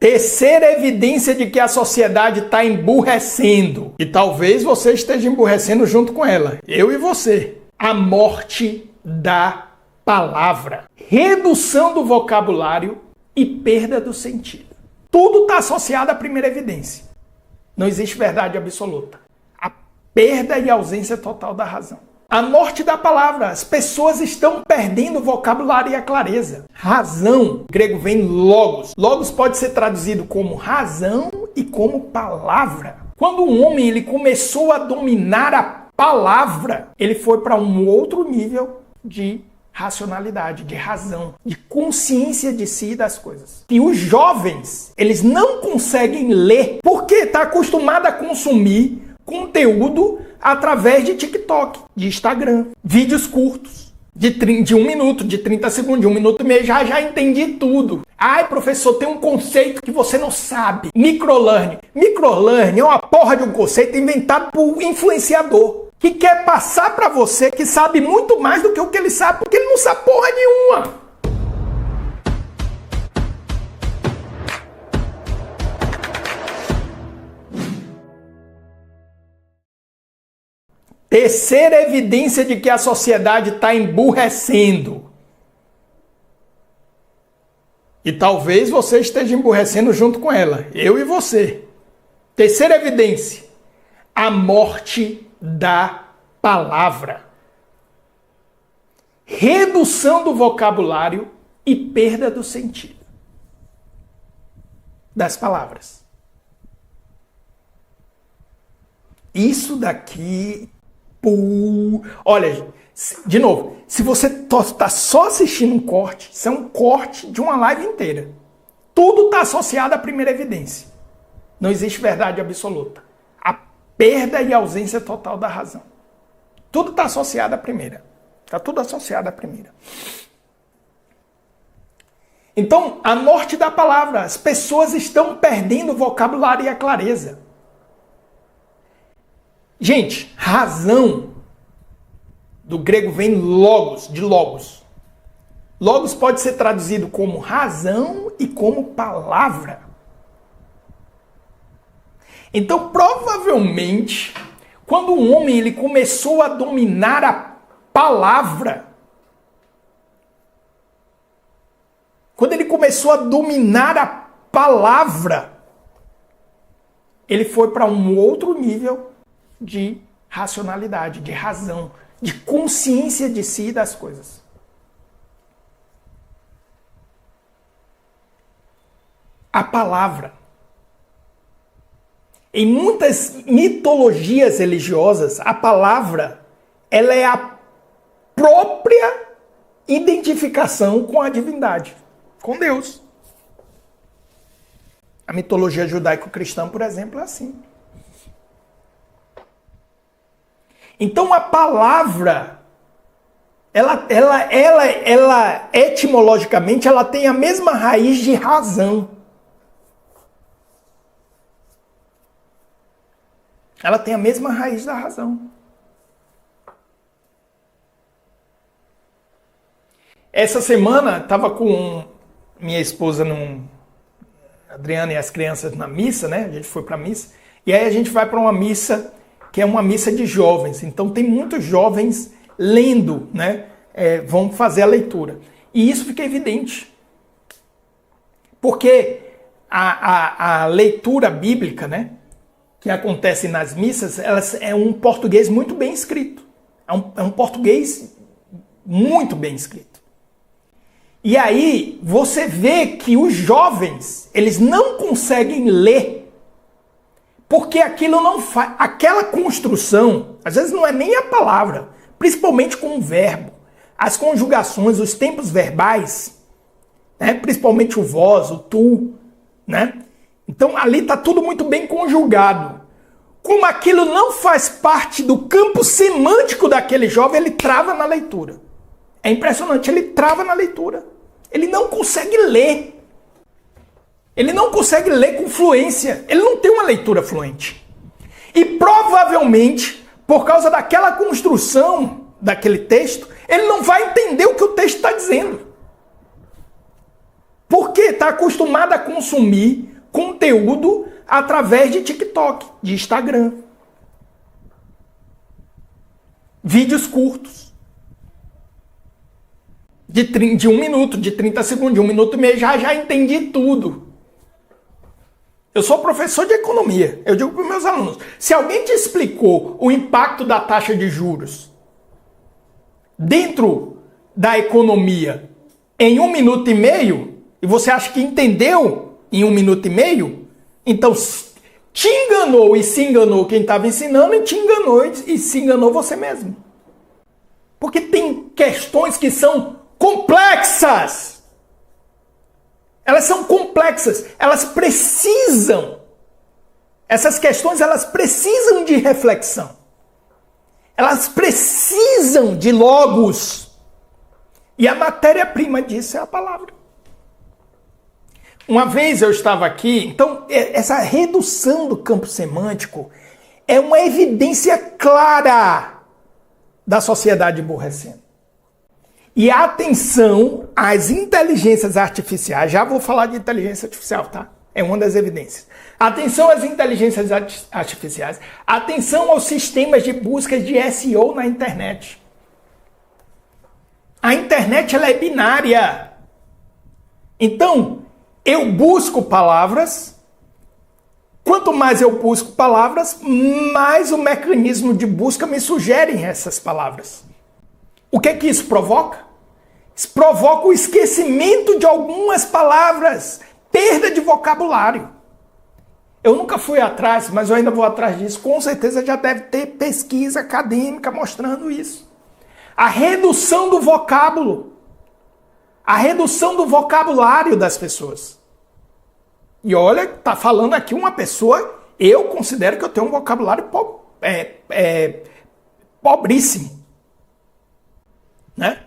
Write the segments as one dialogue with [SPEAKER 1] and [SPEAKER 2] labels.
[SPEAKER 1] Terceira evidência de que a sociedade está emburrecendo. E talvez você esteja emburrecendo junto com ela. Eu e você. A morte da palavra. Redução do vocabulário e perda do sentido. Tudo está associado à primeira evidência. Não existe verdade absoluta. A perda e ausência total da razão. A morte da palavra. As pessoas estão perdendo o vocabulário e a clareza. Razão, grego vem logos. Logos pode ser traduzido como razão e como palavra. Quando o homem ele começou a dominar a palavra, ele foi para um outro nível de racionalidade, de razão, de consciência de si e das coisas. E os jovens, eles não conseguem ler porque está acostumado a consumir conteúdo através de TikTok, de Instagram, vídeos curtos, de 1 minuto, de 30 segundos, de 1 minuto e meio, já entendi tudo. Ai, professor, tem um conceito que você não sabe. Microlearning. Microlearning é uma porra de um conceito inventado por influenciador, que quer passar para você que sabe muito mais do que o que ele sabe, porque ele não sabe porra nenhuma. Terceira evidência de que a sociedade está emburrecendo. E talvez você esteja emburrecendo junto com ela. Eu e você. Terceira evidência. A morte da palavra. Redução do vocabulário e perda do sentido das palavras. Isso daqui... Olha, de novo, se você está só assistindo um corte, isso é um corte de uma live inteira. Tudo está associado à primeira evidência. Não existe verdade absoluta. A perda e ausência total da razão. Tudo está associado à primeira. Está tudo associado à primeira. Então, a morte da palavra. As pessoas estão perdendo o vocabulário e a clareza. Gente, razão, do grego vem logos, de logos. Logos pode ser traduzido como razão e como palavra. Então, provavelmente, quando o homem ele começou a dominar a palavra, quando ele começou a dominar a palavra, ele foi para um outro nível de racionalidade, de razão, de consciência de si e das coisas. A palavra. Em muitas mitologias religiosas, a palavra ela é a própria identificação com a divindade, com Deus. A mitologia judaico-cristã, por exemplo, é assim. Então a palavra, ela etimologicamente, ela tem a mesma raiz de razão. Ela tem a mesma raiz da razão. Essa semana, estava com minha esposa, Adriana e as crianças na missa, né? A gente foi para a missa. E aí a gente vai para uma missa que é uma missa de jovens. Então tem muitos jovens lendo, né? Vão fazer a leitura. E isso fica evidente. Porque a leitura bíblica, né? Que acontece nas missas, é um português muito bem escrito. É um português muito bem escrito. E aí você vê que os jovens, eles não conseguem ler, porque aquilo não faz. Aquela construção, às vezes não é nem a palavra, principalmente com o verbo. As conjugações, os tempos verbais, né? Principalmente o vós, o tu, né? Então ali está tudo muito bem conjugado. Como aquilo não faz parte do campo semântico daquele jovem, ele trava na leitura. É impressionante, ele trava na leitura. Ele não consegue ler. Ele não consegue ler com fluência. Ele não tem uma leitura fluente. E provavelmente, por causa daquela construção daquele texto, ele não vai entender o que o texto está dizendo. Porque está acostumado a consumir conteúdo através de TikTok, de Instagram. Vídeos curtos. De 1 minuto, de 30 segundos, de 1 minuto e meio, já entendi tudo. Eu sou professor de economia. Eu digo para os meus alunos, se alguém te explicou o impacto da taxa de juros dentro da economia em 1 minuto e meio, e você acha que entendeu em 1 minuto e meio, então te enganou e se enganou quem estava ensinando, e te enganou e se enganou você mesmo. Porque tem questões que são complexas. Elas são complexas, elas precisam, essas questões elas precisam de reflexão. Elas precisam de logos. E a matéria-prima disso é a palavra. Uma vez eu estava aqui, então essa redução do campo semântico é uma evidência clara da sociedade emburrecendo. E atenção às inteligências artificiais, já vou falar de inteligência artificial, tá? É uma das evidências. Atenção às inteligências artificiais, atenção aos sistemas de busca de SEO na internet. A internet ela é binária. Então, eu busco palavras, quanto mais eu busco palavras, mais o mecanismo de busca me sugere essas palavras. O que é que isso provoca? Isso provoca o esquecimento de algumas palavras, perda de vocabulário. Eu nunca fui atrás, mas eu ainda vou atrás disso. Com certeza já deve ter pesquisa acadêmica mostrando isso. A redução do vocábulo. A redução do vocabulário das pessoas. E olha, tá falando aqui uma pessoa, eu considero que eu tenho um vocabulário pobríssimo. Né?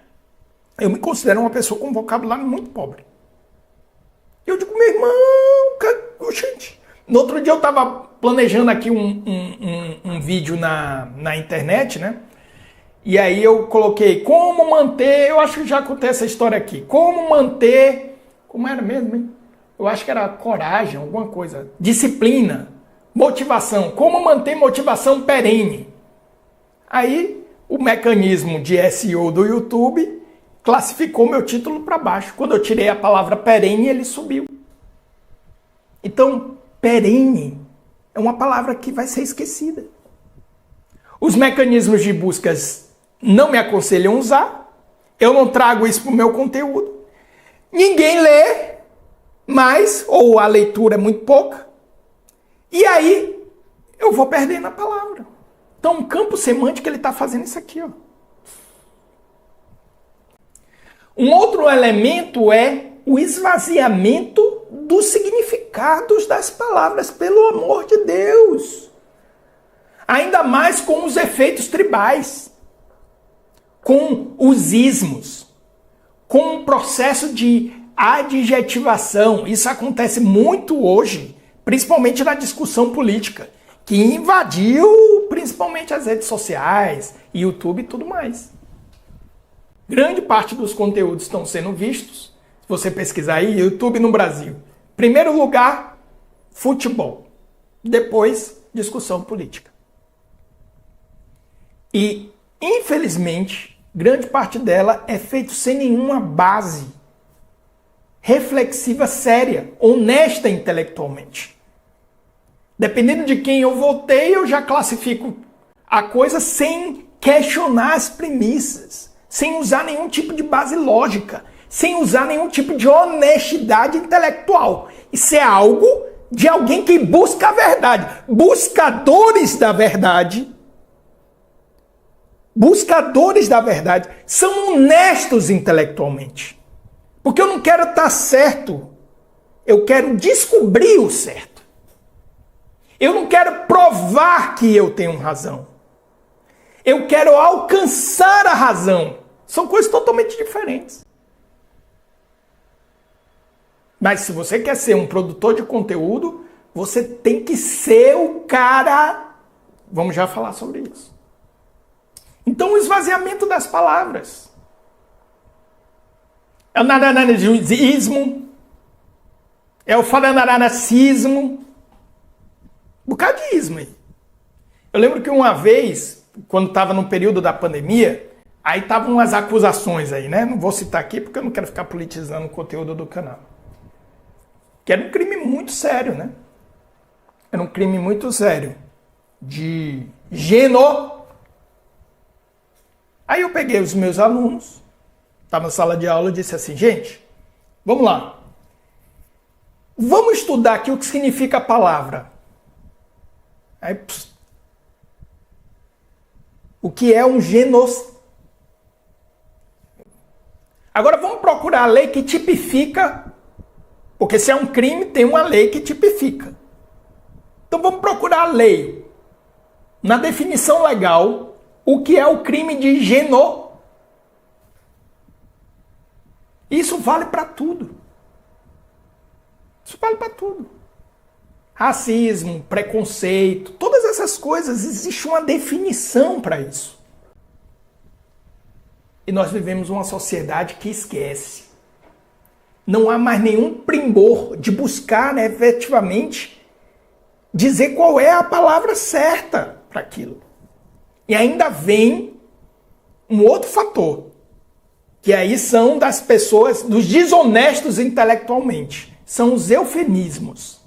[SPEAKER 1] Eu me considero uma pessoa com um vocabulário muito pobre. Eu digo, meu irmão, gente. No outro dia eu estava planejando aqui um vídeo na internet, né? E aí eu coloquei como manter, eu acho que já contei essa história aqui. Como manter, como era mesmo, hein? Eu acho que era coragem, alguma coisa. Disciplina, motivação. Como manter motivação perene. Aí o mecanismo de SEO do YouTube classificou meu título para baixo. Quando eu tirei a palavra perene, ele subiu. Então, perene é uma palavra que vai ser esquecida. Os mecanismos de buscas não me aconselham a usar. Eu não trago isso para o meu conteúdo. Ninguém lê mais, ou a leitura é muito pouca. E aí, eu vou perdendo a palavra. Então, o campo semântico, ele está fazendo isso aqui, ó. Um outro elemento é o esvaziamento dos significados das palavras, pelo amor de Deus. Ainda mais com os efeitos tribais, com os ismos, com o processo de adjetivação. Isso acontece muito hoje, principalmente na discussão política, que invadiu principalmente as redes sociais, YouTube e tudo mais. Grande parte dos conteúdos estão sendo vistos. Se você pesquisar aí, YouTube no Brasil. Primeiro lugar, futebol. Depois, discussão política. E, infelizmente, grande parte dela é feito sem nenhuma base reflexiva séria, honesta intelectualmente. Dependendo de quem eu votei, eu já classifico a coisa sem questionar as premissas, sem usar nenhum tipo de base lógica, sem usar nenhum tipo de honestidade intelectual. Isso é algo de alguém que busca a verdade. Buscadores da verdade são honestos intelectualmente. Porque eu não quero estar certo, eu quero descobrir o certo. Eu não quero provar que eu tenho razão. Eu quero alcançar a razão. São coisas totalmente diferentes. Mas se você quer ser um produtor de conteúdo, você tem que ser o cara. Vamos já falar sobre isso. Então, o esvaziamento das palavras. É o nananismo. é o faranaracismo, bocadismo aí. Eu lembro que uma vez, quando estava no período da pandemia, aí estavam as acusações aí, né? Não vou citar aqui porque eu não quero ficar politizando o conteúdo do canal. Que era um crime muito sério, né? Era um crime muito sério. De Aí eu peguei os meus alunos, estava na sala de aula e disse assim, gente, vamos lá. Vamos estudar aqui o que significa a palavra. Aí, o que é um genocídio? Agora vamos procurar a lei que tipifica, porque se é um crime, tem uma lei que tipifica. Então vamos procurar a lei. Na definição legal, o que é o crime de genocídio? Isso vale para tudo. Isso vale para tudo. Racismo, preconceito, todas essas coisas, existe uma definição para isso. E nós vivemos uma sociedade que esquece. Não há mais nenhum primor de buscar, né, efetivamente dizer qual é a palavra certa para aquilo. E ainda vem um outro fator, que aí são das pessoas, dos desonestos intelectualmente. São os eufemismos.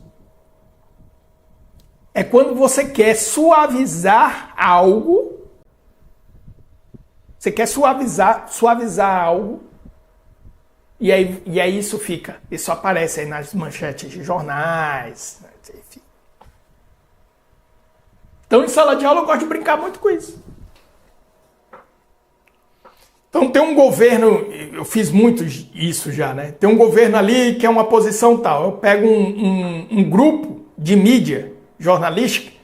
[SPEAKER 1] É quando você quer suavizar algo, você quer suavizar algo, e aí isso aparece aí nas manchetes de jornais, enfim. Então, em sala de aula, eu gosto de brincar muito com isso. Então, tem um governo, eu fiz muito isso já, né? Tem um governo ali que é uma posição tal. Eu pego um grupo de mídia jornalística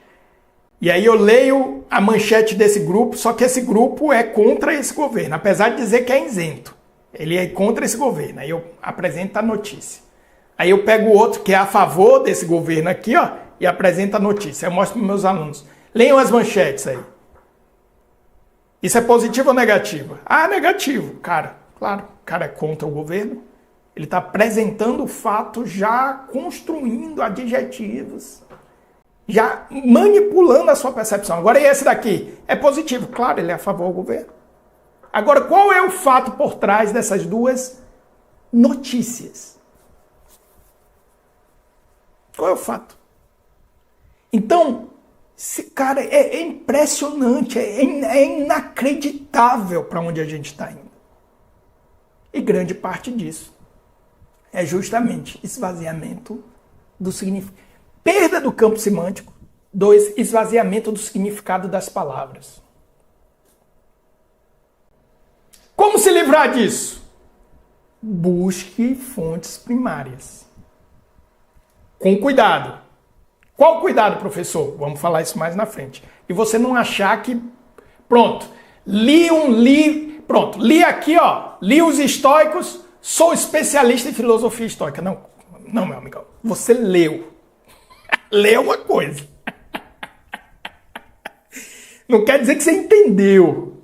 [SPEAKER 1] e aí eu leio a manchete desse grupo, só que esse grupo é contra esse governo, apesar de dizer que é isento. Ele é contra esse governo, aí eu apresento a notícia. Aí eu pego outro que é a favor desse governo aqui, ó, e apresento a notícia. Eu mostro para meus alunos. Leiam as manchetes aí. Isso é positivo ou negativo? Ah, negativo. Cara, claro, o cara é contra o governo. Ele está apresentando o fato, já construindo adjetivos, já manipulando a sua percepção. Agora, e esse daqui? É positivo. Claro, ele é a favor do governo. Agora, qual é o fato por trás dessas duas notícias? Qual é o fato? Então, cara, é impressionante, é inacreditável para onde a gente está indo. E grande parte disso é justamente esvaziamento do significado. Perda do campo semântico. 2, esvaziamento do significado das palavras. Como se livrar disso? Busque fontes primárias. Com cuidado. Qual cuidado, professor? Vamos falar isso mais na frente. E você não achar que... Pronto. Li aqui, ó. Li os estoicos. Sou especialista em filosofia estoica. Não, meu amigão. Você leu. Leu uma coisa. Não quer dizer que você entendeu.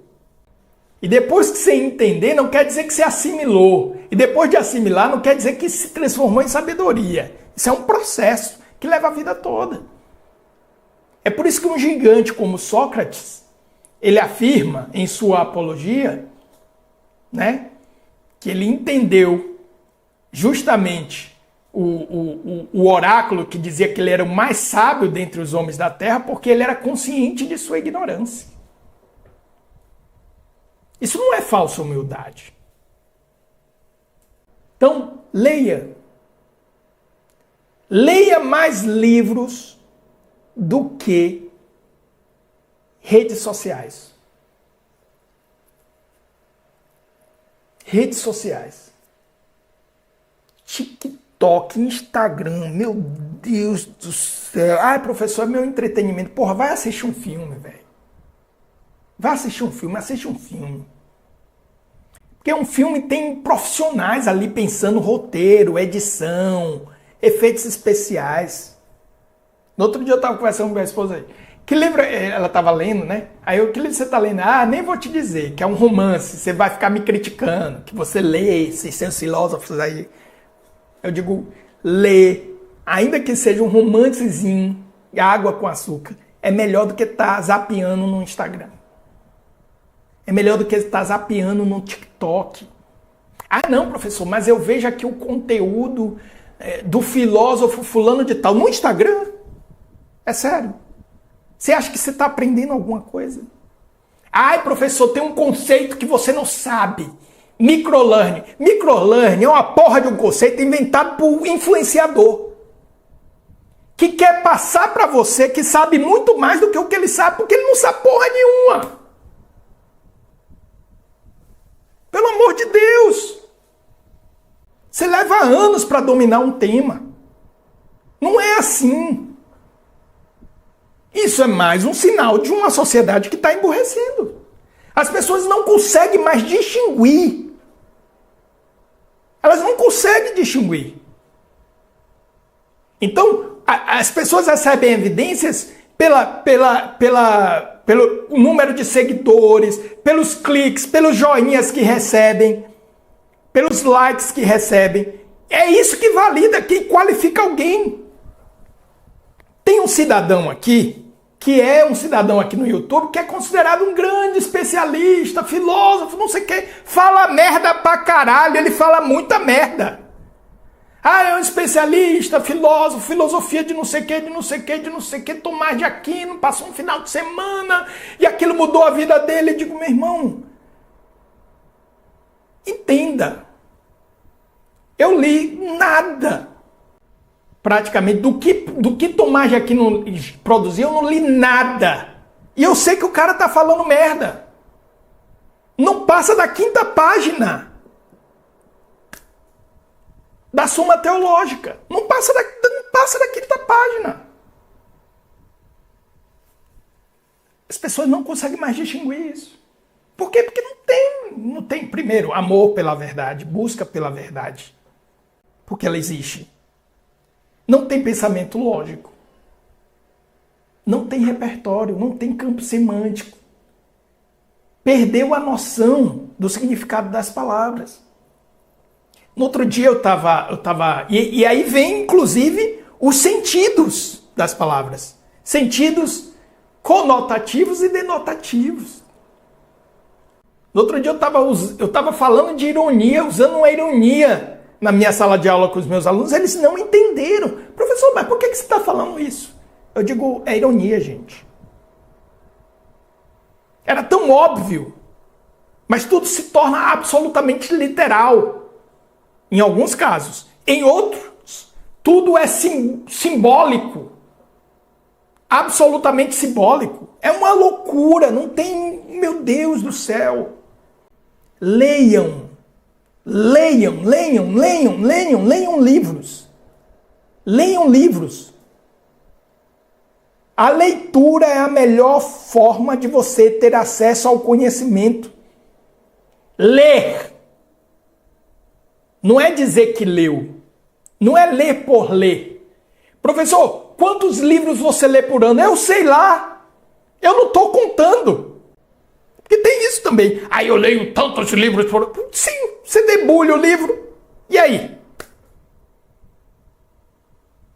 [SPEAKER 1] E depois que você entender, não quer dizer que você assimilou. E depois de assimilar, não quer dizer que se transformou em sabedoria. Isso é um processo que leva a vida toda. É por isso que um gigante como Sócrates, ele afirma em sua apologia, né, que ele entendeu justamente o oráculo que dizia que ele era o mais sábio dentre os homens da terra, porque ele era consciente de sua ignorância. Isso não é falsa humildade. Então, leia. Leia mais livros do que redes sociais. Redes sociais. TikTok, Instagram, meu Deus do céu. Ai, professor, é meu entretenimento. Porra, vai assistir um filme, velho. Vai assistir um filme, assiste um filme. Porque um filme tem profissionais ali pensando roteiro, edição, efeitos especiais. No outro dia eu estava conversando com minha esposa aí. Que livro ela estava lendo, né? Aí eu, que livro você está lendo? Ah, nem vou te dizer, que é um romance, você vai ficar me criticando, que você lê esses seus filósofos aí. Eu digo, ler, ainda que seja um romancezinho, água com açúcar, é melhor do que estar zapeando no Instagram. É melhor do que estar zapeando no TikTok. Ah, não, professor, mas eu vejo aqui o conteúdo do filósofo fulano de tal no Instagram. É sério. Você acha que você está aprendendo alguma coisa? Ai, professor, tem um conceito que você não sabe. Microlearning. Microlearning é uma porra de um conceito inventado por influenciador. Que quer passar para você que sabe muito mais do que o que ele sabe, porque ele não sabe porra nenhuma. Pelo amor de Deus. Você leva anos para dominar um tema. Não é assim. Isso é mais um sinal de uma sociedade que está emburrecendo. As pessoas não conseguem mais distinguir. Elas não conseguem distinguir. Então, as pessoas recebem evidências pelo número de seguidores, pelos cliques, pelos joinhas que recebem, pelos likes que recebem. É isso que valida, que qualifica alguém. Tem um cidadão aqui, que é um cidadão aqui no YouTube, que é considerado um grande especialista, filósofo, não sei o quê, fala merda pra caralho, ele fala muita merda. Ah, é um especialista, filósofo, filosofia de não sei o quê, de não sei o quê, de não sei o quê, Tomás de Aquino, passou um final de semana e aquilo mudou a vida dele. Eu digo, meu irmão, entenda, eu li nada, praticamente, do que Tomás de Aquino produziu, eu não li nada. E eu sei que o cara tá falando merda. Não passa da 5ª página da Suma Teológica. Não passa da 5ª página. As pessoas não conseguem mais distinguir isso. Por quê? Porque não tem, primeiro, amor pela verdade, busca pela verdade. Porque ela existe. Não tem pensamento lógico. Não tem repertório, não tem campo semântico. Perdeu a noção do significado das palavras. No outro dia eu tava e aí vem, inclusive, os sentidos das palavras. Sentidos conotativos e denotativos. No outro dia eu tava falando de ironia, usando uma ironia na minha sala de aula com os meus alunos. Eles não entenderam. Professor, mas por que você está falando isso? Eu digo, é ironia, gente. Era tão óbvio. Mas tudo se torna absolutamente literal. Em alguns casos. Em outros, tudo é simbólico. Absolutamente simbólico. É uma loucura. Não tem... Meu Deus do céu. Leiam. Leiam livros. Leiam livros. A leitura é a melhor forma de você ter acesso ao conhecimento. Ler. Não é dizer que leu. Não é ler por ler. Professor, quantos livros você lê por ano? Eu sei lá. Eu não estou contando. Porque tem isso também. Aí eu leio tantos livros por ano. Sim, você debulha o livro. E aí?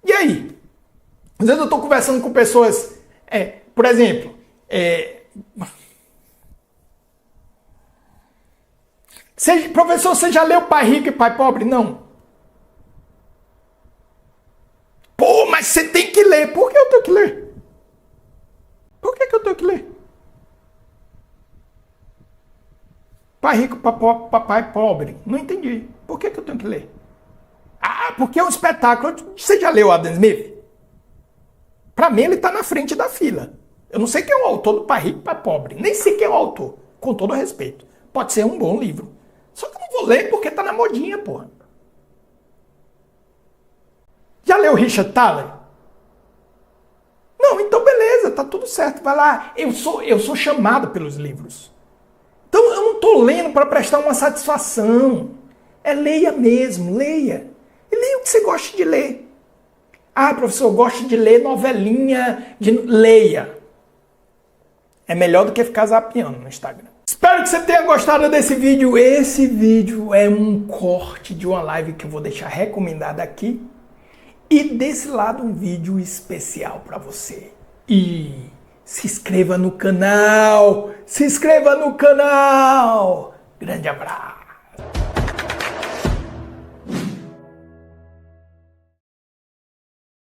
[SPEAKER 1] E aí? Às vezes eu estou conversando com pessoas, por exemplo, professor, você já leu Pai Rico e Pai Pobre? Não. Pô, mas você tem que ler. Por que eu tenho que ler? Por que eu tenho que ler? Pai Rico, Pai Pobre. Não entendi. Por que eu tenho que ler? Ah, porque é um espetáculo. Você já leu Adam Smith? Para mim, ele está na frente da fila. Eu não sei quem é o autor do Pai Rico e Pai Pobre. Nem sei quem é o autor, com todo respeito. Pode ser um bom livro. Só que eu não vou ler porque tá na modinha, porra. Já leu Richard Thaler? Não, então beleza, tá tudo certo. Vai lá. Eu sou chamado pelos livros. Então eu não tô lendo para prestar uma satisfação. Leia mesmo, leia. E leia o que você gosta de ler. Ah, professor, eu gosto de ler novelinha. Leia. É melhor do que ficar zapeando no Instagram. Espero que você tenha gostado desse vídeo. Esse vídeo é um corte de uma live que eu vou deixar recomendada aqui. E desse lado um vídeo especial para você. E se inscreva no canal! Se inscreva no canal! Grande abraço!